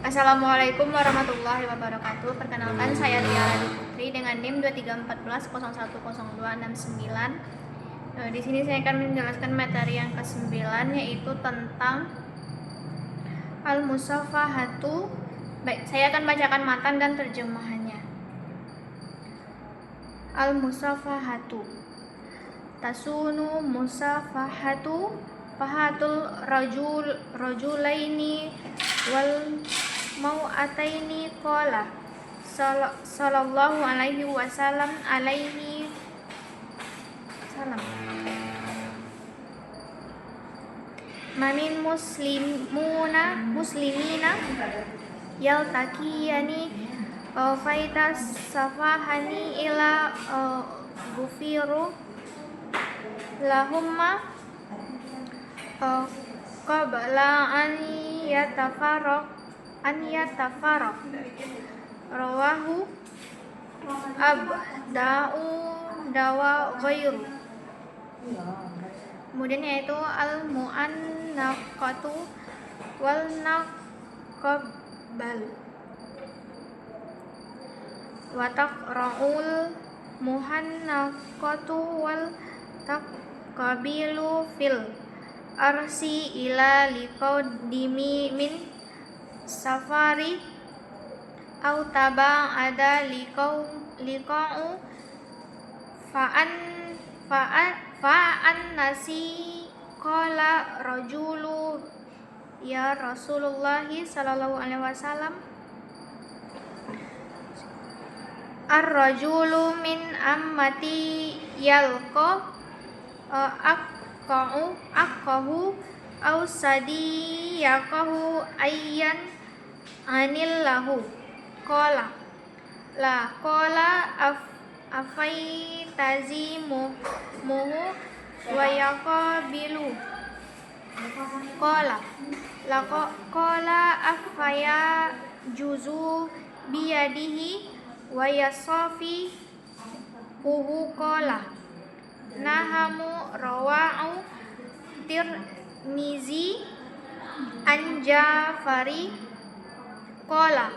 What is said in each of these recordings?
Assalamualaikum warahmatullahi wabarakatuh. Perkenalkan, saya Lia Radi Putri dengan NIM 2314010269. Di sini saya akan menjelaskan materi yang ke-9, yaitu tentang al-musafahatu. Baik, saya akan bacakan matan dan terjemahannya. Al-musafahatu tasunu musafahatu fahatul rajulaini wal mau'ataini qala sallallahu alaihi wasallam alaihi salam mamin muslimina yaltaqiyani faitas safahani ila gufiru lahumma qabla an yatafarraq rawahu abda'u dawa ghairu. Kemudian yaitu al-mu'annaqatu wal naqbal wa taqra'ul muhannaqatu wal taqabilu fil arsi ila liqaudimi min safari au taba ada liqa'u fa'an nasi qala rajulu ya Rasulullah sallallahu alaihi wasallam ar-rajulu min ammati yalqa aqahu au sadiyaqahu ayyan anillahu qala la qala afaitazimuhu wa yaqabilu qala la qala afaya juzu biyadihi wa yasafi qala nahamu rawa'u Tirmizi an Jafari qala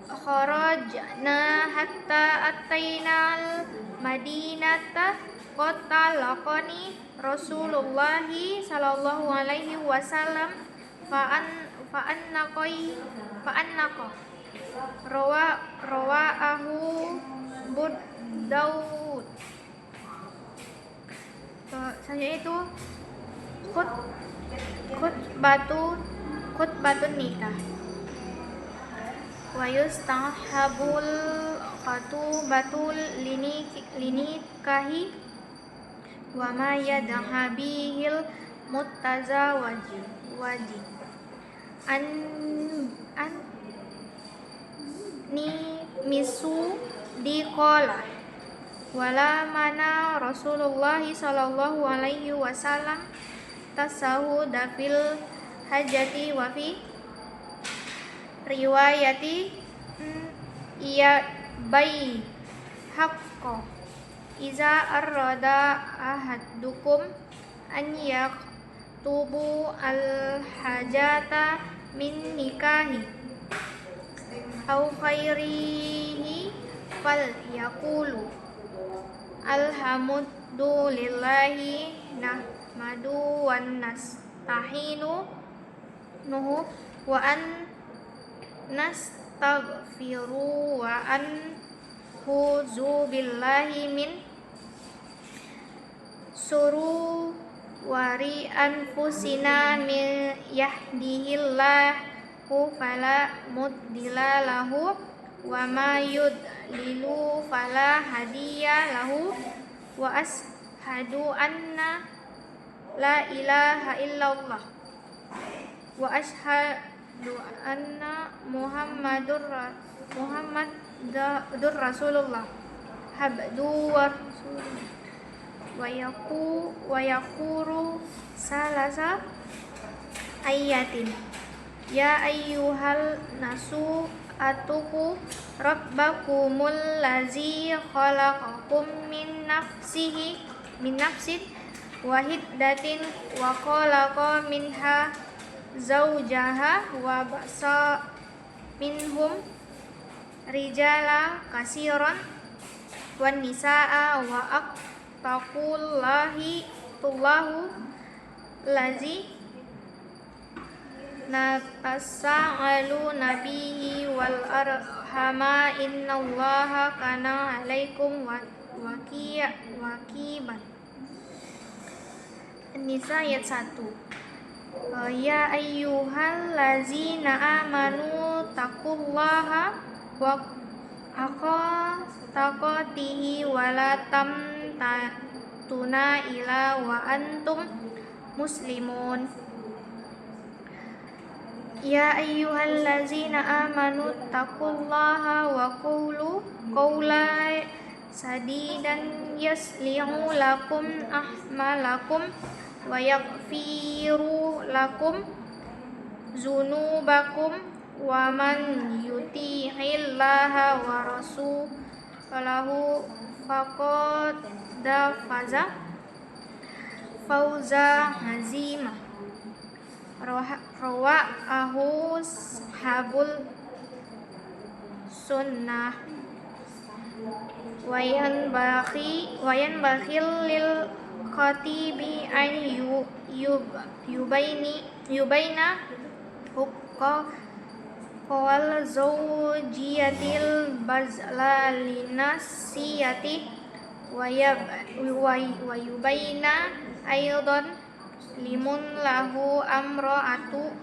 kharajna hatta atainal madinata qatalaqani Rasulullah sallallahu alaihi wasallam fa'annaqa rawa'ahu Daud. Selanjutnya itu khutbatun nikah. Wa yustahabul khatubatul linikahi wa ma yadhabihil muttazawaji an ni misu diqala wala mana Rasulullah sallallahu alaihi wasallam tasawuda fil hajati wa fi riwayati iya bai haqqo iza arrada ahadukum an yaktubu al hajata min nikahi au khairihi fal yaqulu alhamdulillahi nahmadu wa nasta'inu wa an nastaghfiru wa an huzu billahi min suru wari anfusina min yahdihillahu fala mudilla lahu wa ma yudlilu fala hadiya lahu wa ashhadu anna la ilaha illallah wa ashhadu anna Muhammadur Rasulullah habdu wa rasulullah wa yaquru salasa ayatin ya ayyuhal nasu atuku rabbakumul lazi khalaqakum min nafsin wahiddatin wa khalaqa minha zawjaha wa basa minhum rijala kasiran wan nisaa wa attaqullahi tullahu lazi natasa'alu nabihi wal arhama innallaha kana alaikum wakiban. An-Nisa ayat 1. Ya ayyuhallazina amanu taqullaha wa haqqa taqatihi wa la tamtatuna ila wa antum muslimun. Ya ayyuhallazina amanu taqullaha wa qulu qawlan sadidan yaslihu lakum ahmalakum wa yaghfiru lakum zunubakum wa man yuti'illaha wa rasulahu faqad faza fawza azima. Rawahu ashabul sunnah. Wayan bakhil lil khatibi an yubaina hukka qawal zawjiyatil bazlalinasiyati wa yubaina aydan limun lahu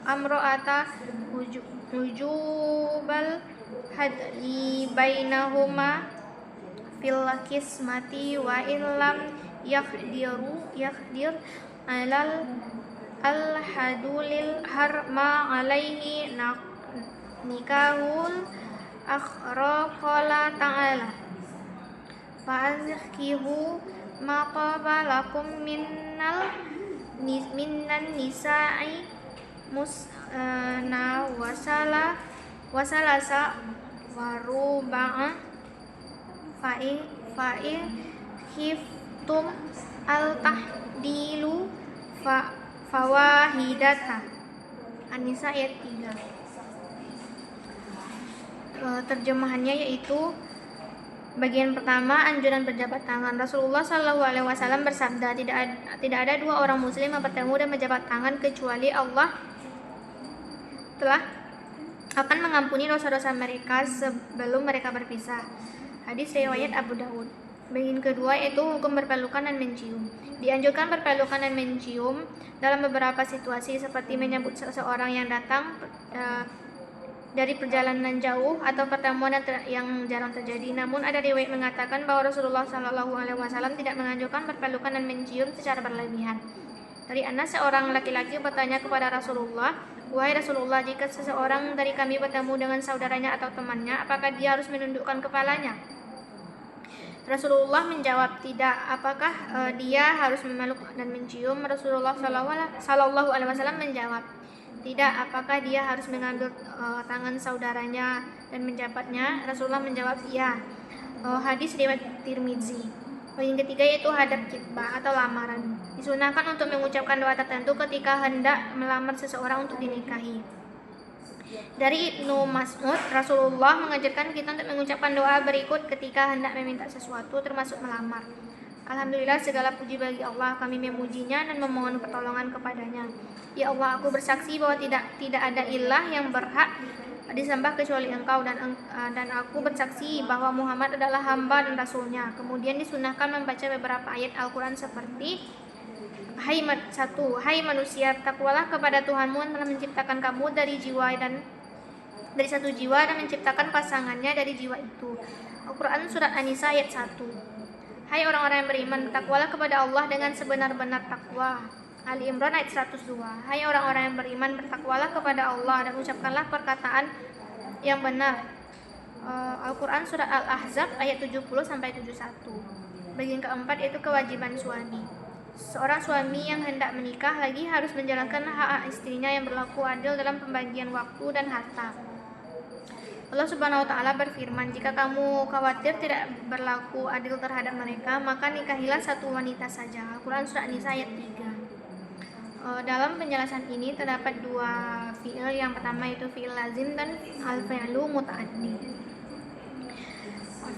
amro'ata wujubal hadli bainahuma fil kismati wa illam yakdir alal alhadulil harma alaihi nikahul akhra qala ta'ala fa'azkihu ma qaba lakum minan nisa'i musna wasalasa waruba'a fa'in khiftum al tahdilu fawahidata. An-Nisa ayat 3. Terjemahannya yaitu bagian pertama, anjuran berjabat tangan. Rasulullah SAW bersabda, tidak ada dua orang muslim yang bertemu dan berjabat tangan kecuali Allah telah akan mengampuni dosa-dosa mereka sebelum mereka berpisah. Hadis riwayat Abu Dawud. Bagian kedua yaitu hukum berpelukan dan mencium. Dianjurkan berpelukan dan mencium dalam beberapa situasi seperti menyambut seseorang yang datang dari perjalanan jauh atau pertemuan yang jarang terjadi. Namun ada riwayat mengatakan bahwa Rasulullah SAW tidak menganjurkan berpelukan dan mencium secara berlebihan. Dari Anas, seorang laki-laki bertanya kepada Rasulullah, "Wahai Rasulullah, jika seseorang dari kami bertemu dengan saudaranya atau temannya, apakah dia harus menundukkan kepalanya?" Rasulullah menjawab, "Tidak." Apakah dia harus memeluk dan mencium? Rasulullah SAW menjawab, "Tidak." Apakah dia harus mengambil tangan saudaranya dan menjabatnya? Rasulullah menjawab, "Iya." Hadis riwayat Tirmizi. Yang ketiga yaitu hadap khitbah atau lamaran. Disunahkan untuk mengucapkan doa tertentu ketika hendak melamar seseorang untuk dinikahi. Dari Ibnu Mas'ud, Rasulullah mengajarkan kita untuk mengucapkan doa berikut ketika hendak meminta sesuatu, termasuk melamar. Alhamdulillah, segala puji bagi Allah, kami memujinya dan memohon pertolongan kepadanya. Ya Allah, aku bersaksi bahwa tidak ada ilah yang berhak disembah kecuali Engkau, dan aku bersaksi bahwa Muhammad adalah hamba dan rasulnya. Kemudian disunahkan membaca beberapa ayat Al-Quran seperti Hai manusia, takwalah kepada Tuhanmu yang telah menciptakan kamu dari satu jiwa dan menciptakan pasangannya dari jiwa itu. Al-Quran surat An-Nisa ayat 1. Hai orang-orang yang beriman, takwalah kepada Allah dengan sebenar-benar takwa. Ali Imran ayat 102. Hai orang-orang yang beriman, bertakwalah kepada Allah dan ucapkanlah perkataan yang benar. Al-Quran surat Al-Ahzab ayat 70-71. Bagian keempat yaitu kewajiban suami. Seorang suami yang hendak menikah lagi harus menjalankan hak istrinya yang berlaku adil dalam pembagian waktu dan harta. Allah Subhanahu wa taala berfirman, "Jika kamu khawatir tidak berlaku adil terhadap mereka, maka nikahilah satu wanita saja." Al-Quran surat An-Nisa ayat 3. Dalam penjelasan ini terdapat dua fi'il. Yang pertama itu fi'il lazim dan al-fi'lu muta'addi.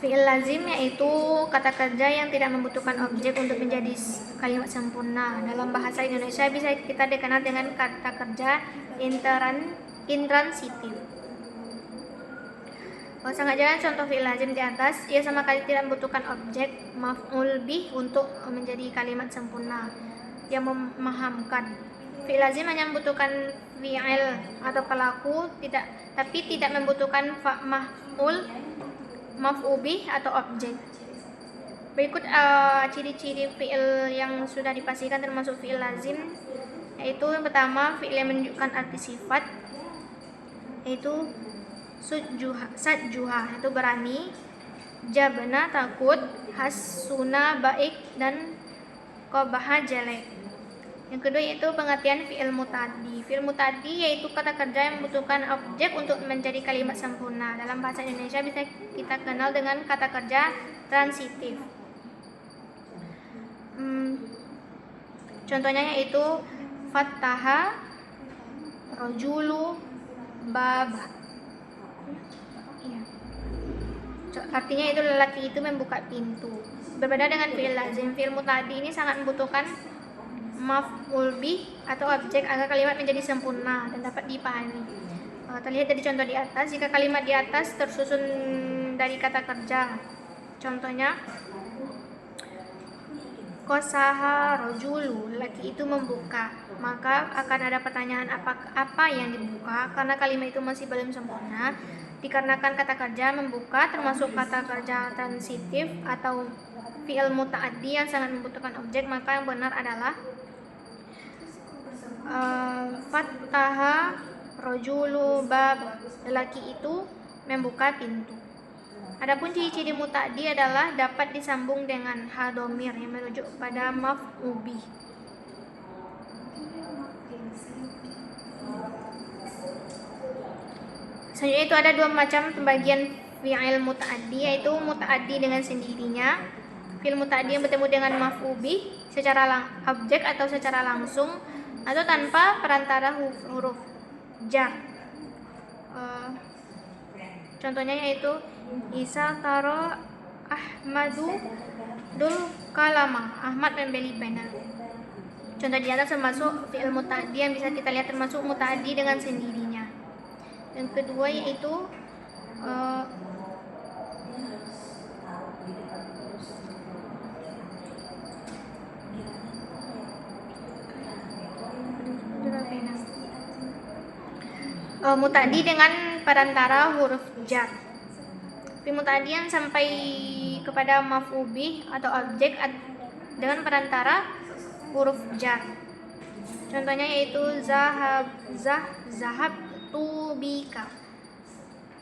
Fi'il lazim yaitu kata kerja yang tidak membutuhkan objek untuk menjadi kalimat sempurna. Dalam bahasa Indonesia bisa kita dikenal dengan kata kerja intransitif. Sangat jelas contoh fi'il lazim di atas, ia sama sekali tidak membutuhkan objek maf'ul bih untuk menjadi kalimat sempurna yang memahamkan. Fi'il lazim hanya membutuhkan fi'il atau pelaku, tapi tidak membutuhkan maf'ul bih atau objek. Berikut ciri-ciri fi'il yang sudah dipastikan termasuk fi'il lazim, yaitu yang pertama fi'il yang menunjukkan arti sifat, yaitu satjuha itu berani, jabna takut, hasuna baik, dan qabaha jelek. Yang kedua yaitu pengertian fi'il muta'addi. Fi'il muta'addi yaitu kata kerja yang membutuhkan objek untuk menjadi kalimat sempurna. Dalam bahasa Indonesia bisa kita kenal dengan kata kerja transitif. Contohnya yaitu fattaha rajulu baba. Artinya itu lelaki itu membuka pintu. Berbeda dengan fi'il lazim, fi'il muta'addi ini sangat membutuhkan maf'ul bih atau objek agar kalimat menjadi sempurna dan dapat dipahami. Terlihat dari contoh di atas, jika kalimat di atas tersusun dari kata kerja, contohnya qasaha rajulu, lelaki itu membuka, maka akan ada pertanyaan apa yang dibuka, karena kalimat itu masih belum sempurna. Dikarenakan kata kerja membuka termasuk kata kerja transitif atau fi'il muta'addi yang sangat membutuhkan objek, maka yang benar adalah fattaha rajulu bab, lelaki itu membuka pintu. Adapun ciri-ciri muta'addi adalah dapat disambung dengan ha dhamir yang merujuk pada maf'ul bih. Selanjutnya itu ada dua macam pembagian fi'il muta'addi, yaitu muta'addi dengan sendirinya, fi'il muta'addi yang bertemu dengan maf'ul bih secara objek atau secara langsung, atau tanpa perantara huruf jar. Contohnya yaitu Isa taro Ahmadu dul kalama, Ahmad membeli pena. Contoh di atas termasuk fi'il muta'addi yang bisa kita lihat termasuk muta'addi dengan sendirinya. Yang kedua yaitu muta'addi dengan perantara huruf jar. Fi'il muta'addi yang sampai kepada maf'ul bih atau objek dengan perantara huruf jar. Contohnya yaitu zahab tubika,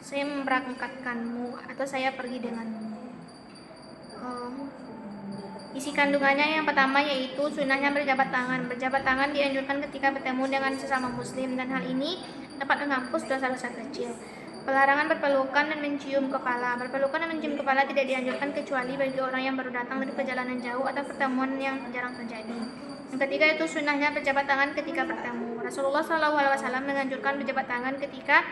saya memberangkatkanmu atau saya pergi denganmu. Isi kandungannya yang pertama yaitu sunnahnya berjabat tangan. Berjabat tangan dianjurkan ketika bertemu dengan sesama muslim, dan hal ini dapat menghapus dosa-dosa kecil. Pelarangan berpelukan dan mencium kepala. Berpelukan dan mencium kepala tidak dianjurkan kecuali bagi orang yang baru datang dari perjalanan jauh atau pertemuan yang jarang terjadi. Yang ketiga itu sunnahnya berjabat tangan ketika bertemu. Rasulullah SAW menganjurkan berjabat tangan ketika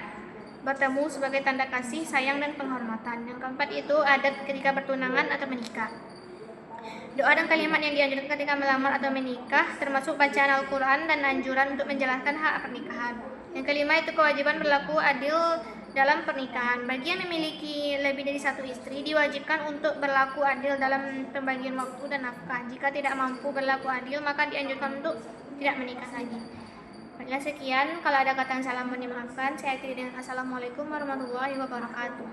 bertemu sebagai tanda kasih, sayang, dan penghormatan. Yang keempat itu adat ketika bertunangan atau menikah. Doa dan kalimat yang dianjurkan ketika melamar atau menikah, termasuk bacaan Al-Quran dan anjuran untuk menjelaskan hak pernikahan. Yang kelima itu kewajiban berlaku adil dalam pernikahan. Bagi yang memiliki lebih dari satu istri, diwajibkan untuk berlaku adil dalam pembagian waktu dan nafkah. Jika tidak mampu berlaku adil, maka dianjurkan untuk tidak menikah lagi. Baiklah, sekian. Kalau ada kata yang salah mohon dimaafkan. Saya akhiri dengan Assalamualaikum warahmatullahi wabarakatuh.